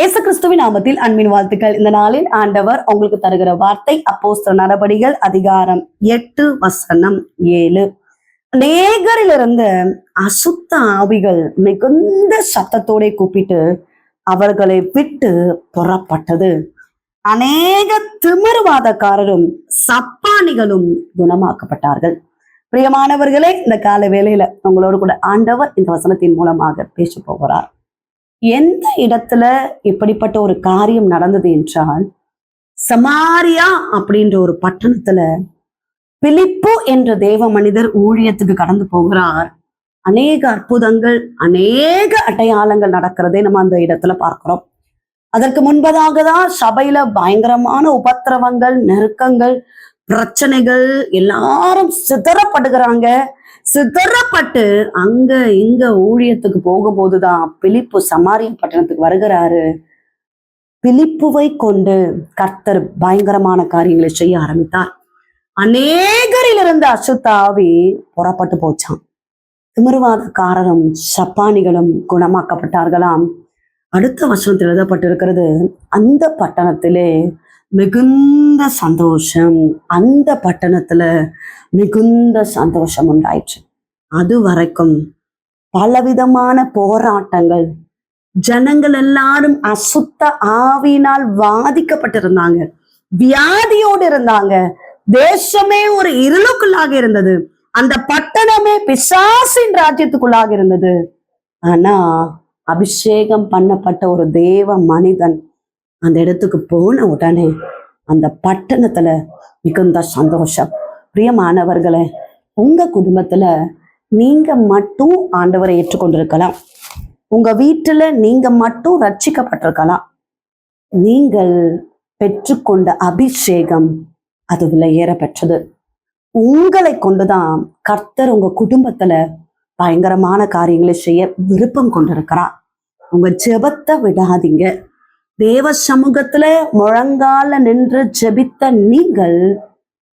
இயேசு கிறிஸ்துவின் நாமத்தில் அன்பின் வாழ்த்துக்கள். இந்த நாளில் ஆண்டவர் உங்களுக்கு தருகிற வார்த்தை அப்போஸ்தலர் நடபடிகள் அதிகாரம் 8:7. அநேகரிலிருந்து அசுத்த ஆவிகள் மிகுந்த சத்தத்தோட கூப்பிட்டு அவர்களை விட்டு புறப்பட்டது. அநேக திமிர்வாதக்காரரும் சப்பானிகளும் குணமாக்கப்பட்டார்கள். பிரியமானவர்களே, இந்த கால வேளையில உங்களோடு கூட ஆண்டவர் இந்த வசனத்தின் மூலமாக பேச போகிறார். எந்த இடத்துல இப்படிப்பட்ட ஒரு காரியம் நடந்தது என்றால், சமாரியா அப்படின்ற ஒரு பட்டணத்துல பிலிப்பு என்ற தேவ மனிதர் ஊழியத்துக்கு கடந்து போகிறார். அநேக அற்புதங்கள், அநேக அடையாளங்கள் நடக்கிறதை நம்ம அந்த இடத்துல பார்க்கிறோம். அதற்கு முன்பதாக தான் சபையில பயங்கரமான உபத்திரவங்கள், நெருக்கங்கள், பிரச்சனைகள், எல்லாரும் சிதறப்படுகிறாங்க. சிதறப்பட்டு அங்க இங்க ஊழியத்துக்கு போகும்போதுதான் பிலிப்பு சமாரியா பட்டணத்துக்கு வருகிறாரு. பிலிப்புவை கொண்டு கர்த்தர் பயங்கரமான காரியங்களை செய்ய ஆரம்பித்தார். அநேகரிலிருந்து அசுத்த ஆவி புறப்பட்டு போச்சான். திமிர்வாதக்காரரும் சப்பானிகளும் குணமாக்கப்பட்டார்களாம். அடுத்த வசனத்தில் எழுதப்பட்டிருக்கிறது, அந்த பட்டணத்திலே மிகுந்த சந்தோஷம், அந்த பட்டணத்துல மிகுந்த சந்தோஷம் உண்டாயிற்று. அது வரைக்கும் பலவிதமான போராட்டங்கள், ஜனங்கள் எல்லாரும் அசுத்த ஆவியினால் வாதிக்கப்பட்டிருந்தாங்க, வியாதியோடு இருந்தாங்க. தேசமே ஒரு இருளுக்குள்ளாக இருந்தது. அந்த பட்டணமே பிசாசின் ராஜ்யத்துக்குள்ளாக இருந்தது. ஆனா அபிஷேகம் பண்ணப்பட்ட ஒரு தேவ மனிதன் அந்த இடத்துக்கு போன உடனே அந்த பட்டணத்துல மிகுந்த சந்தோஷம். பிரியமானவர்களே, உங்க குடும்பத்துல நீங்க மட்டும் ஆண்டவரை ஏற்றுக்கொண்டிருக்கலாம். உங்க வீட்டுல நீங்க மட்டும் ரட்சிக்கப்பட்டிருக்கலாம். நீங்கள் பெற்றுக்கொண்ட அபிஷேகம் அது விலையேற பெற்றது. உங்களை கொண்டுதான் கர்த்தர் உங்க குடும்பத்துல பயங்கரமான காரியங்களை செய்ய விருப்பம் கொண்டிருக்கிறார். உங்க ஜெபத்தை விடாதீங்க. தேவ சமூகத்துல முழங்கால நின்று ஜெபித்த நீங்கள்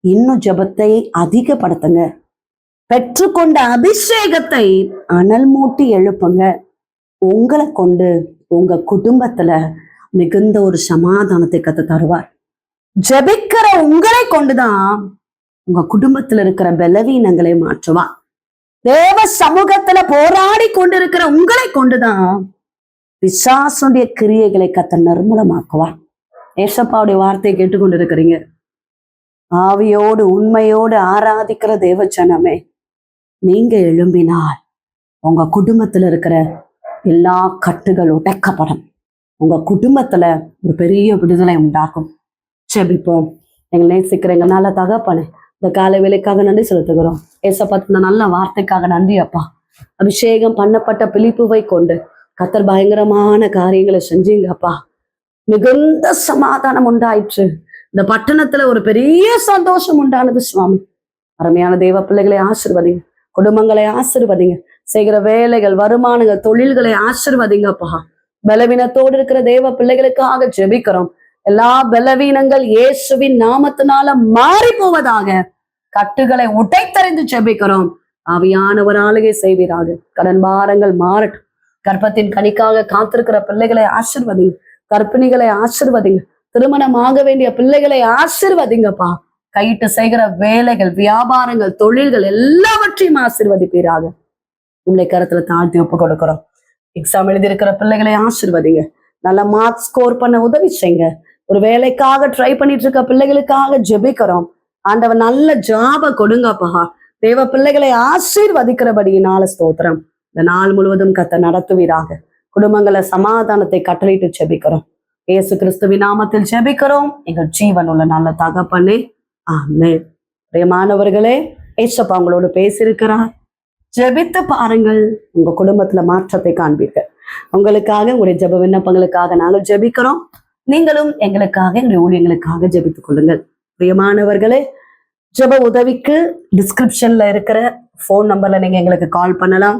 இன்னும் ஜெபத்தை அதிகப்படுத்துங்க. பெற்றுக்கொண்ட அபிஷேகத்தை அனல் மூட்டி எழுப்புங்க. உங்களை கொண்டு உங்க குடும்பத்துல மிகுந்த ஒரு சமாதானத்தை கத்து தருவார். ஜெபிக்கிற உங்களை கொண்டுதான் உங்க குடும்பத்துல இருக்கிற பலவீனங்களை மாற்றுவார். தேவ சமூகத்துல போராடி கொண்டிருக்கிற உங்களை கொண்டுதான் பிசாசுடைய கிரியைகளை கத்த நிர்மூலமாக்குவார். ஏசப்பாவுடைய வார்த்தையை கேட்டுக்கொண்டிருக்கிறீங்க. ஆவியோடு உண்மையோடு ஆராதிக்கிற தேவ ஜனமே, நீங்க எழும்பினால் உங்க குடும்பத்துல இருக்கிற எல்லா கட்டுகள் உடைக்கப்படும். உங்க குடும்பத்துல ஒரு பெரிய விடுதலை உண்டாகும். செபிப்போம். எங்களை நேசிக்கிற எங்க நல்ல தகப்பனே, இந்த காலை வேலைக்காக நன்றி செலுத்துகிறோம். ஏசப்பா இந்த நல்ல வார்த்தைக்காக நன்றி அப்பா. அபிஷேகம் பண்ணப்பட்ட பிலிப்புவை கொண்டு கர்த்தர் பயங்கரமான காரியங்களை செஞ்சீங்கப்பா. மிகுந்த சமாதானம் உண்டாயிற்று. இந்த பட்டணத்துல ஒரு பெரிய சந்தோஷம் உண்டானது சுவாமி. அருமையான தேவ பிள்ளைகளை ஆசீர்வதிங்க, குடும்பங்களை ஆசீர்வதிங்க, செய்கிற வேலைகள், வருமானங்கள், தொழில்களை ஆசீர்வதிங்கப்பா. பலவீனத்தோடு இருக்கிற தேவ பிள்ளைகளுக்காக ஜெபிக்கிறோம். எல்லா பலவீனங்கள் இயேசுவின் நாமத்தினால மாறி போவதாக. கட்டுகளை உடைத்தறிந்து ஜெபிக்கிறோம். ஆவியானவர் ஆளுகை செய்வீராக. கடன் பாரங்கள் மாறட்டும். கர்ப்பத்தின் கனிக்காக காத்திருக்கிற பிள்ளைகளை ஆசீர்வதிங்க. கர்ப்பிணிகளை ஆசீர்வதிங்க. திருமணமாக வேண்டிய பிள்ளைகளை ஆசீர்வதிங்கப்பா. கையிட்டு செய்கிற வேலைகள், வியாபாரங்கள், தொழில்கள் எல்லாவற்றையும் ஆசீர்வதிப்பீராக. உங்களை கருத்துல தாழ்த்தி ஒப்பு கொடுக்கிறோம். எக்ஸாம் எழுதியிருக்கிற பிள்ளைகளை ஆசீர்வதிங்க. நல்ல மார்க் ஸ்கோர் பண்ண உதவி செய்யுங்க. ஒரு வேலைக்காக ட்ரை பண்ணிட்டு இருக்க பிள்ளைகளுக்காக ஜெபிக்கிறோம். ஆண்டவர் நல்ல ஜாப கொடுங்கப்பா. தேவ பிள்ளைகளை ஆசீர்வதிக்கிறபடியினால ஸ்தோத்திரம். இந்த நாள் முழுவதும் கத்த நடத்துவீராக. குடும்பங்களை சமாதானத்தை கட்டளையிட்டு ஜெபிக்கிறோம். இயேசு கிறிஸ்துவின் நாமத்தில் ஜெபிக்கிறோம் எங்கள் ஜீவன் உள்ள நல்ல தகப்பனே, ஆமென். பிரியமானவர்களே, ஏசப்பா உங்களோடு பேசியிருக்கிறார். ஜெபித்து பாருங்கள், உங்க குடும்பத்துல மாற்றத்தை காண்பீர்கள். உங்களுக்காக, உங்களுடைய ஜெப விண்ணப்பங்களுக்காக நாங்கள் ஜெபிக்கிறோம். நீங்களும் எங்களுக்காக, எங்களுடைய ஊழியங்களுக்காக ஜெபித்துக் கொள்ளுங்கள். பிரியமானவர்களே, ஜெப உதவிக்கு டிஸ்கிரிப்ஷன்ல இருக்கிற போன் நம்பர்ல நீங்க எங்களுக்கு கால் பண்ணலாம்.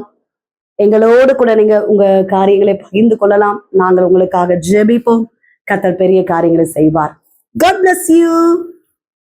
எங்களோடு கூட நீங்க உங்க காரியங்களை பகிர்ந்து கொள்ளலாம். நாங்கள் உங்களுக்காக ஜெபிப்போம். கர்த்தர் பெரிய காரியங்களை செய்வார். God bless you.